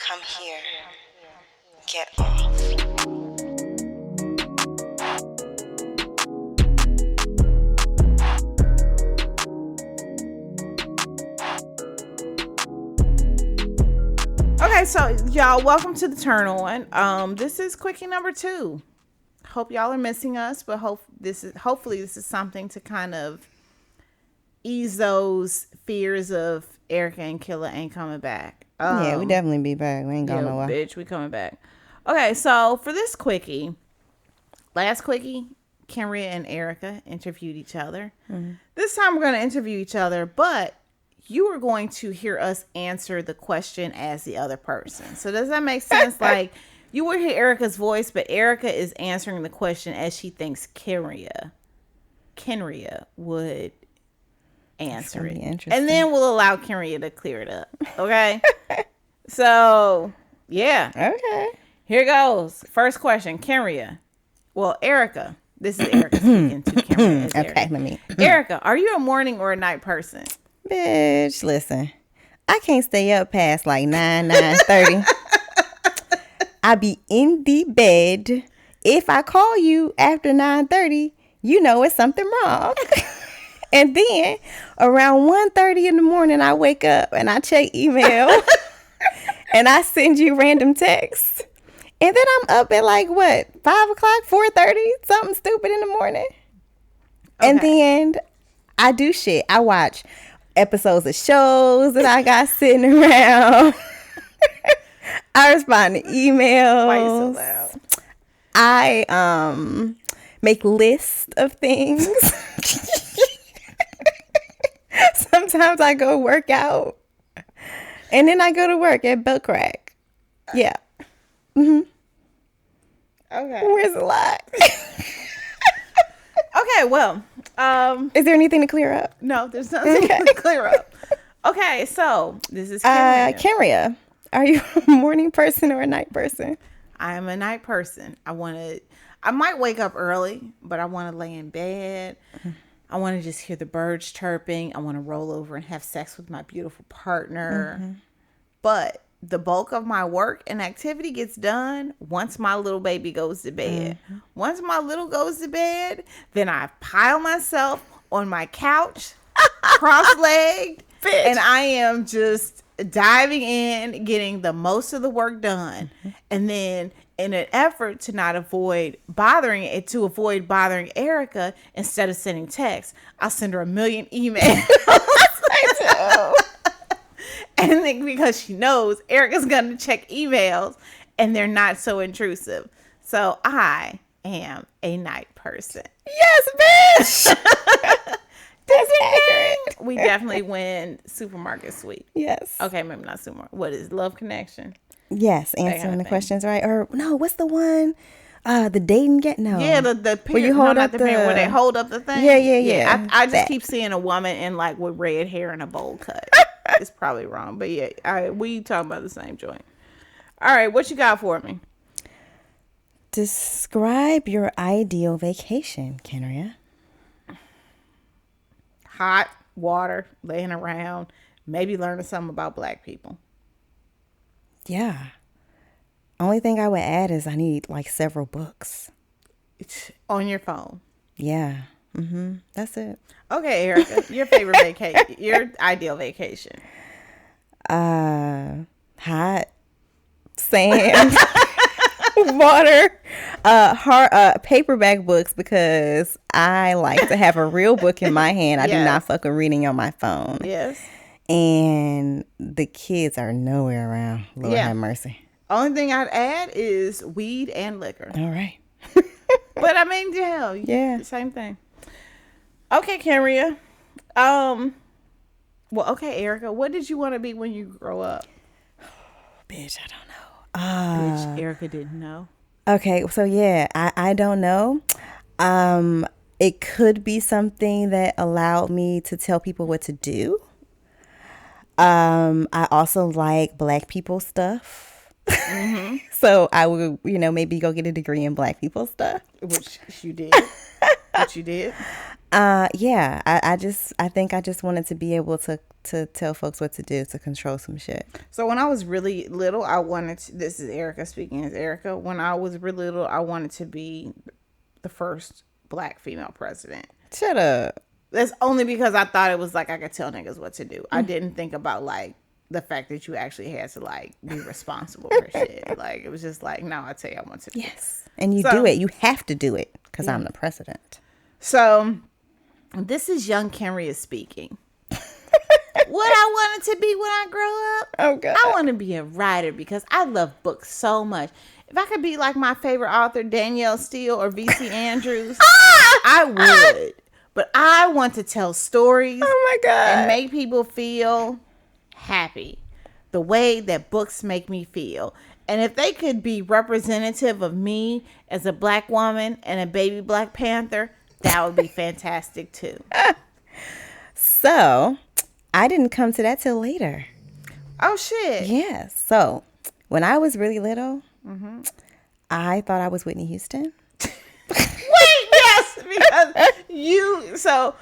Come here. Get off. Okay, so y'all, welcome to the Turn On. This is Quickie number 2. Hope y'all are missing us, but hopefully this is something to kind of ease those fears of Erica and Kenrya ain't coming back. Yeah, we definitely be back. We ain't going nowhere. Bitch, we coming back. Okay, so for this Quickie, last Quickie, Kenrya and Erica interviewed each other. Mm-hmm. This time we're going to interview each other, but you are going to hear us answer the question as the other person. So does that make sense? Like, you will hear Erica's voice, but Erica is answering the question as she thinks Kenrya would answer it. And then we'll allow Kenrya to clear it up. Okay? So, yeah. Okay. Here goes. First question, Kenrya. Well, Erica. This is Erica speaking to Kenrya. Okay, let me. Erica, are you a morning or a night person? Bitch, listen. I can't stay up past like 9:30. I be in the bed. If I call you after 9:30, you know it's something wrong. And then around 1:30 in the morning, I wake up and I check email and I send you random texts. And then I'm up at like what, 5 o'clock, 4:30, something stupid in the morning. Okay. And then I do shit. I watch episodes of shows that I got sitting around. I respond to emails. Why you so loud? I make lists of things. Sometimes I go work out. And then I go to work at Bell Crack. Yeah. Mm-hmm. Okay. Where's the lie? Okay, well. Is there anything to clear up? No, there's nothing to clear up. Okay, so this is Kenrya. Kenrya, are you a morning person or a night person? I am a night person. I might wake up early, but I want to lay in bed. I want to just hear the birds chirping. I want to roll over and have sex with my beautiful partner. Mm-hmm. But the bulk of my work and activity gets done once my little baby goes to bed. Mm-hmm. Once my little goes to bed, then I pile myself on my couch, cross-legged, and I am just diving in, getting the most of the work done. Mm-hmm. And then in an effort to avoid bothering Erica, instead of sending texts, I'll send her a million emails. And then because she knows Erica's going to check emails and they're not so intrusive. So I am a night person. Yes, bitch. That's accurate. We definitely win Supermarket Sweep. Yes. Okay, maybe not Supermarket. What is Love Connection? Yes, answering the questions right. Or no, what's the one? The dating get no. Yeah, the where you hold up where they hold up the thing. Yeah. I just keep seeing a woman in like with red hair and a bowl cut. It's probably wrong, but yeah, we talking about the same joint. All right, what you got for me? Describe your ideal vacation, Kenrya. Hot water, laying around, maybe learning something about Black people. Yeah. Only thing I would add is I need like several books. On your phone. Yeah. Mm-hmm. That's it. Okay, Erica, your favorite vacation, your ideal vacation. Hot sand, water, paperback books, because I like to have a real book in my hand. I do not fuck with reading on my phone. Yes. And the kids are nowhere around. Lord have mercy. Only thing I'd add is weed and liquor. All right. But I mean, yeah, same thing. Okay, Kenrya. Well, okay, Erica, what did you want to be when you grow up? Bitch, I don't know. Bitch, Erica didn't know. Okay, so yeah, I don't know. It could be something that allowed me to tell people what to do. I also like Black people stuff. Mm-hmm. So I would, maybe go get a degree in Black people stuff. Which you did. Yeah, I think I just wanted to be able to to tell folks what to do to control some shit. So when I was really little, I wanted to, this is Erica speaking as Erica. When I was really little, I wanted to be the first black female president. Shut up. That's only because I thought it was like I could tell niggas what to do. I didn't think about like the fact that you actually had to like be responsible for shit. Like it was just like, no, I tell you I want to do. Yes. And you do it. You have to do it because I'm the president. So this is young Kenrya speaking. What I wanted to be when I grow up? Oh, God. I want to be a writer because I love books so much. If I could be like my favorite author, Danielle Steele or V.C. Andrews, I would. But I want to tell stories. Oh, my God. And make people feel happy the way that books make me feel. And if they could be representative of me as a black woman and a baby Black Panther, that would be fantastic too. So, I didn't come to that till later. Oh, shit. Yeah. So, when I was really little, I thought I was Whitney Houston. Wait, yes, because so,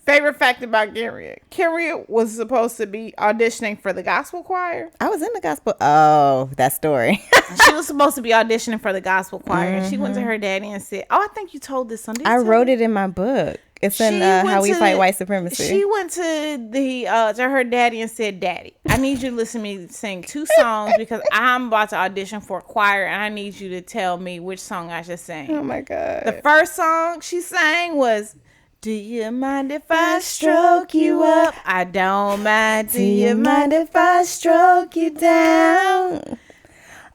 favorite fact about Kenrya. Kenrya was supposed to be auditioning for the gospel choir. I was in the gospel. Oh, that story. She was supposed to be auditioning for the gospel choir. And she went to her daddy and said, oh, I think you told this on. I wrote it in my book. It's in How We Fight White Supremacy. She went to the to her daddy and said, Daddy, I need you to listen to me sing 2 songs because I'm about to audition for a choir and I need you to tell me which song I should sing. Oh, my God. The first song she sang was, do you mind if I stroke you up? I don't mind. Do you mind if I stroke you down?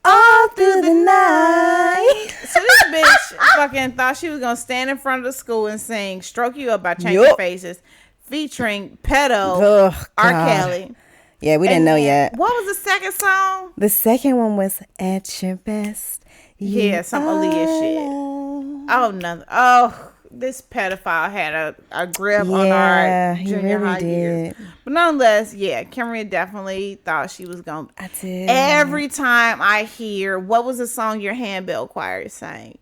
All through the night. So this bitch fucking thought she was gonna stand in front of the school and sing "Stroke You Up" by Changing Faces, featuring pedo R. Kelly. Yeah, we didn't know yet. What was the second song? The second one was At Your Best. Yeah, some Aaliyah shit. Oh no! Oh, this pedophile had a grip on our junior high years. But nonetheless, yeah, Kenrya definitely thought she was gonna. I did. Every time I hear, what was the song your handbell choir sang?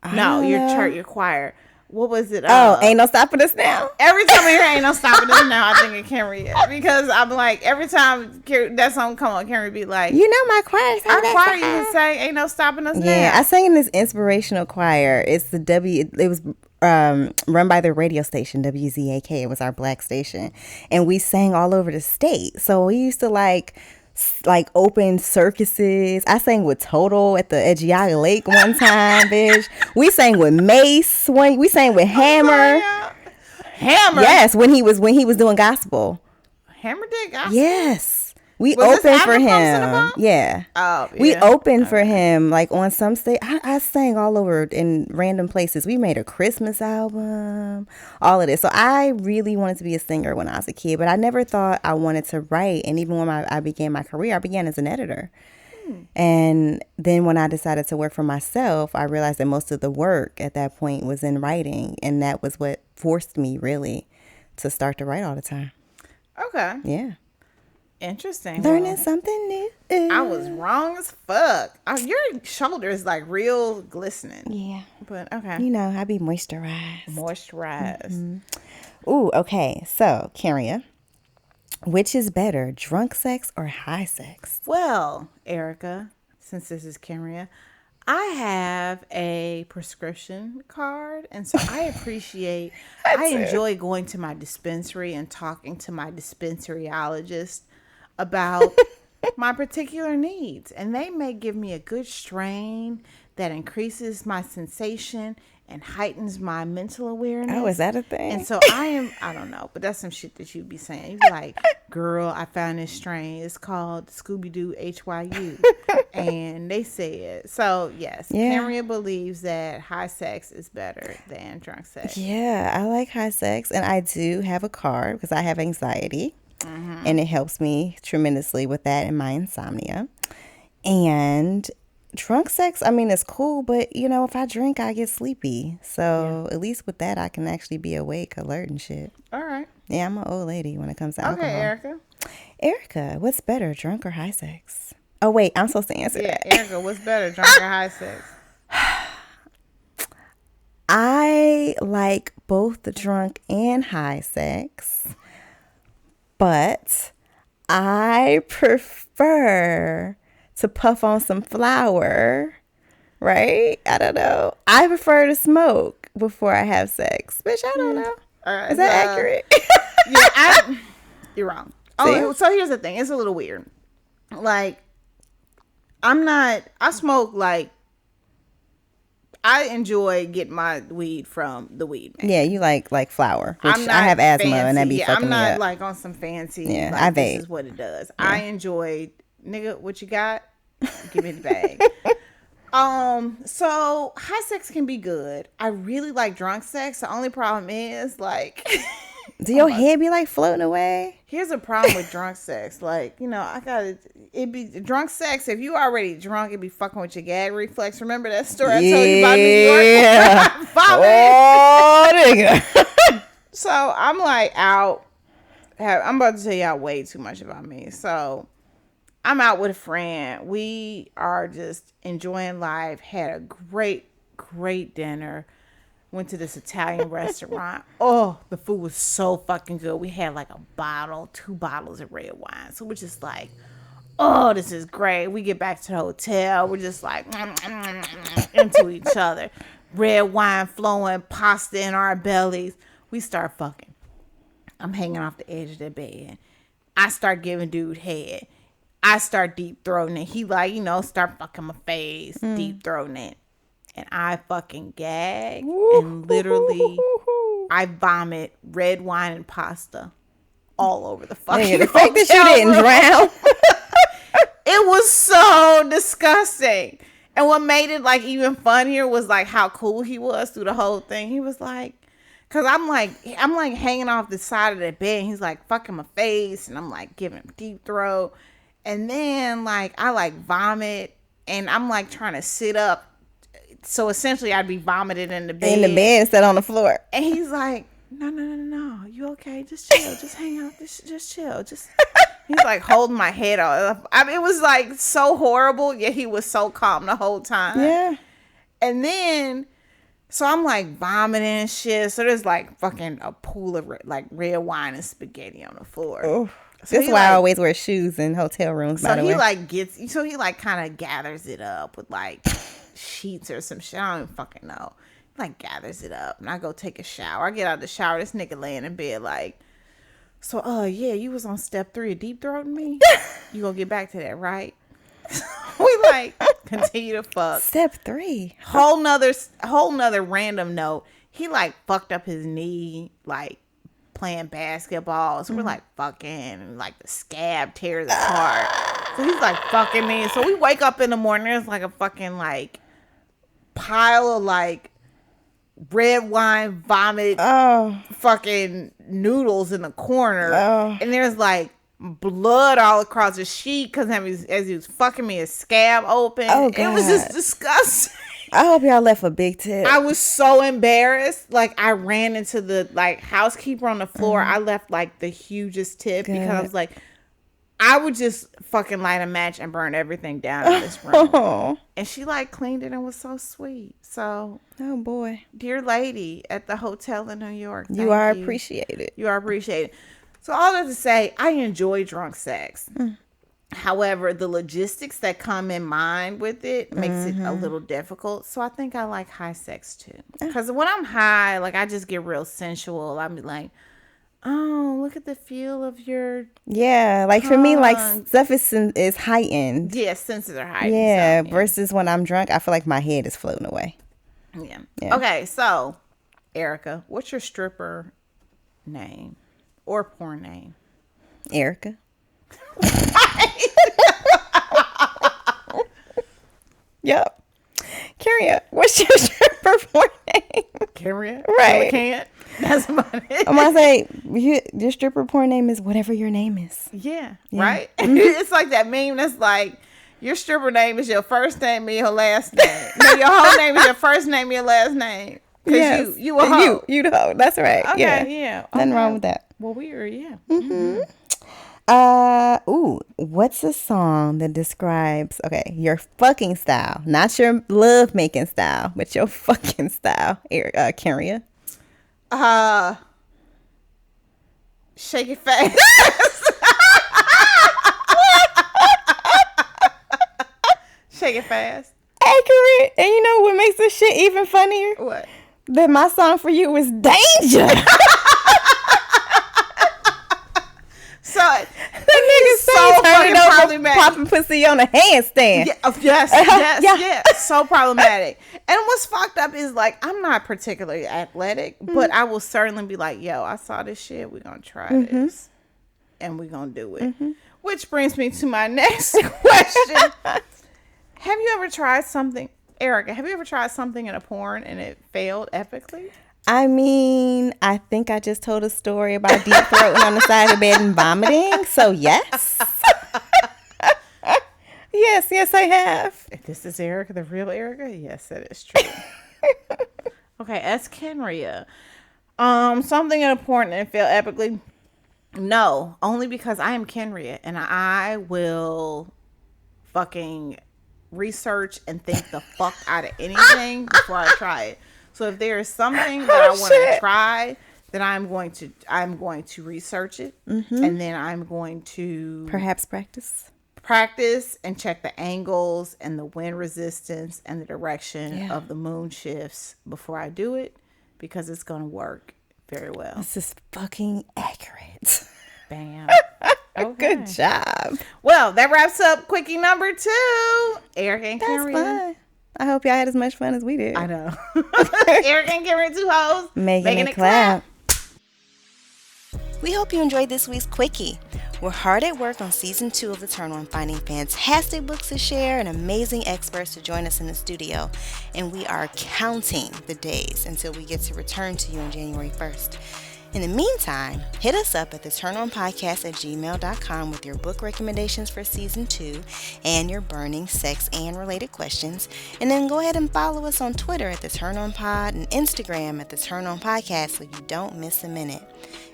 Your choir. What was it? Ain't no stopping us now. Every time I hear Ain't No Stopping Us Now, I think of Kenrya. Because I'm like, every time that song come on, Kenrya be like, you know my choir. Our choir used to say Ain't No Stopping Us Now. Yeah, I sang in this inspirational choir. It's it was run by the radio station WZAK. It was our black station. And we sang all over the state. So we used to like open circuses. I sang with Total at the Edgeaga Lake one time, bitch. We sang with Mace. We sang with Hammer. Hammer. Yes, when he was doing gospel. Hammer did gospel. Yes. We opened for him. Yeah. Oh, yeah. We opened for him like on some stage. I sang all over in random places. We made a Christmas album, all of this. So I really wanted to be a singer when I was a kid, but I never thought I wanted to write. And even when I began my career, I began as an editor. And then when I decided to work for myself, I realized that most of the work at that point was in writing. And that was what forced me really to start to write all the time. Okay. Yeah. Interesting. Learning something new. I was wrong as fuck. Your shoulder is like real glistening. Yeah. But okay. You know, I be moisturized. Mm-hmm. Ooh, okay. So, Kenrya, which is better, drunk sex or high sex? Well, Erica, since this is Kenrya, I have a prescription card, and so I appreciate, I enjoy going to my dispensary and talking to my dispensariologist about my particular needs. And they may give me a good strain that increases my sensation and heightens my mental awareness. Oh, is that a thing? And so I don't know, but that's some shit that you'd be saying. You'd be like, girl, I found this strain. It's called Scooby-Doo HYU. And they said, so yes, Kenrya believes that high sex is better than drunk sex. Yeah, I like high sex. And I do have a card because I have anxiety. Mm-hmm. And it helps me tremendously with that and my insomnia. And drunk sex, I mean, it's cool, but, you know, if I drink, I get sleepy. So at least with that, I can actually be awake, alert and shit. All right. Yeah, I'm an old lady when it comes to alcohol. Okay, Erica. Erica, what's better, drunk or high sex? Oh, wait, I'm supposed to answer that. Erica, what's better, drunk or high sex? I like both the drunk and high sex. But I prefer to puff on some flour, right? I don't know. I prefer to smoke before I have sex. Bitch, I don't know. All right, Is that accurate? Yeah, you're wrong. Oh, See? so here's the thing. It's a little weird. Like, I smoke, like, I enjoy getting my weed from the weed man. Yeah, you like flour. Which I'm not I have asthma fancy. and that be fucking I'm me not up. like on some fancy. Yeah, like, I this vape. is what it does. I enjoy, nigga. What you got? Give me the bag. So high sex can be good. I really like drunk sex. The only problem is, like, Do your head be like floating away? here's a problem with drunk sex. Like, it be drunk sex. If you already drunk, it be fucking with your gag reflex. Remember that story I told you about New York? Yeah. Vomiting. Oh, nigga. So I'm like out. I'm about to tell y'all way too much about me. So I'm out with a friend. We are just enjoying life. Had a great, great dinner. Went to this Italian restaurant. Oh, the food was so fucking good. We had like 2 bottles of red wine. So we're just like, oh, this is great. We get back to the hotel. We're just like into each other. Red wine flowing, pasta in our bellies. We start fucking. I'm hanging off the edge of the bed. I start giving dude head. I start deep throating it. He like, start fucking my face, deep throating it. And I fucking gag. And literally, I vomit red wine and pasta all over the fucking Nigga, the fact that you hotel didn't room. drown. It was so disgusting. And what made it like even funnier was like how cool he was through the whole thing. He was like, cause I'm like hanging off the side of the bed. And he's like fucking my face, and I'm like giving him deep throat. And then like I like vomit, and I'm like trying to sit up. So essentially, I'd be vomited in the bed. In the bed instead on the floor. And he's like, no, you okay? Just chill, just hang out, just chill, just. He's like holding my head off. I mean, it was like so horrible, yet he was so calm the whole time. Yeah. And then, so I'm like vomiting and shit. So there's like fucking a pool of like red wine and spaghetti on the floor. Oh. So That's why I always wear shoes in hotel rooms, by the way. So he like kind of gathers it up with like sheets or some shit. I don't even fucking know. He like gathers it up, and I go take a shower. I get out of the shower. This nigga laying in bed like, so yeah, you was on step 3 of deep throating me. You gonna get back to that, right? We like continue to fuck. Step 3. Whole nother random note. He like fucked up his knee like playing basketball. So we're like fucking, and like the scab tears apart. So he's like fucking me. So we wake up in the morning. There's like a fucking like pile of like red wine vomit fucking noodles in the corner. And there's like blood all across the sheet because as he was fucking me, his scab open. Oh, It was God. just disgusting. I hope y'all left a big tip. I was so embarrassed. Like I ran into the like housekeeper on the floor. I left like the hugest tip because I was like, I would just fucking light a match and burn everything down in this room. Oh. And she like cleaned it and was so sweet. So, Oh, boy. dear lady at the hotel in New York, You thank are appreciated. You are appreciated. So all that to say, I enjoy drunk sex. However, the logistics that come in mind with it makes it a little difficult. So I think I like high sex too. Because when I'm high, like I just get real sensual. I'm like, oh, look at the feel of your Yeah, like for me, like tongue. stuff is heightened. senses are heightened. Yeah, So, versus when I'm drunk, I feel like my head is floating away. yeah. Yeah. Okay, so Erica, what's your stripper name or porn name? Erica. Yep. Kenrya, what's your stripper porn name? Kenrya? Right. Can't. That's about it. I'm gonna say your stripper porn name is whatever your name is. Yeah, right? It's like that meme that's like, your stripper name is your first name and your last name. No, your whole name is your first name and your last name. Because Yes. you a hoe. You the hoe. That's right. Okay, Yeah. yeah. Nothing Okay. wrong with that. Well, we are, yeah. What's a song that describes your fucking style, not your love making style, but your fucking style, Kenrya? Shake it fast. Shake it fast. Accurate. And you know what makes this shit even funnier? What? That my song for you was Danger. So that nigga's so fucking problematic. Popping pussy on a handstand. Yeah, yes. So problematic. And what's fucked up is like, I'm not particularly athletic, but I will certainly be like, yo, I saw this shit. We're going to try this. And we're going to do it. Which brings me to my next question. Have you ever tried something, Erica, have you ever tried something in a porn and it failed epically? I mean, I think I just told a story about deep throating on the side of the bed and vomiting. So, yes. Yes, I have. If this is Erica, the real Erica, yes, that is true. Okay, as Kenrya. Something in a porn and it failed epically? No, only because I am Kenrya and I will fucking research and think the fuck out of anything before I try it. So if there is something that I want to try, then I'm going to research it, and then I'm going to perhaps practice and check the angles and the wind resistance and the direction of the moon shifts before I do it, because it's going to work very well. This is fucking accurate. Bam. Okay. Good job. Well, that wraps up Quickie number 2. Erica and Kenrya. That's fun. I hope y'all had as much fun as we did. I know. Erica and Kenrya, 2 hoes. Making it clap. We hope you enjoyed this week's Quickie. We're hard at work on season 2 of The Turn On, finding fantastic books to share and amazing experts to join us in the studio. And we are counting the days until we get to return to you on January 1st. In the meantime, hit us up at theturnonpodcast@gmail.com with your book recommendations for season 2 and your burning sex and related questions. And then go ahead and follow us on Twitter at The Turn On Pod and Instagram at The Turn On Podcast so you don't miss a minute.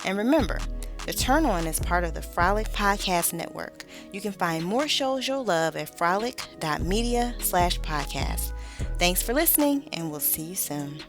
And remember, The Turn On is part of the Frolic Podcast Network. You can find more shows you'll love at frolic.media/podcast. Thanks for listening, and we'll see you soon.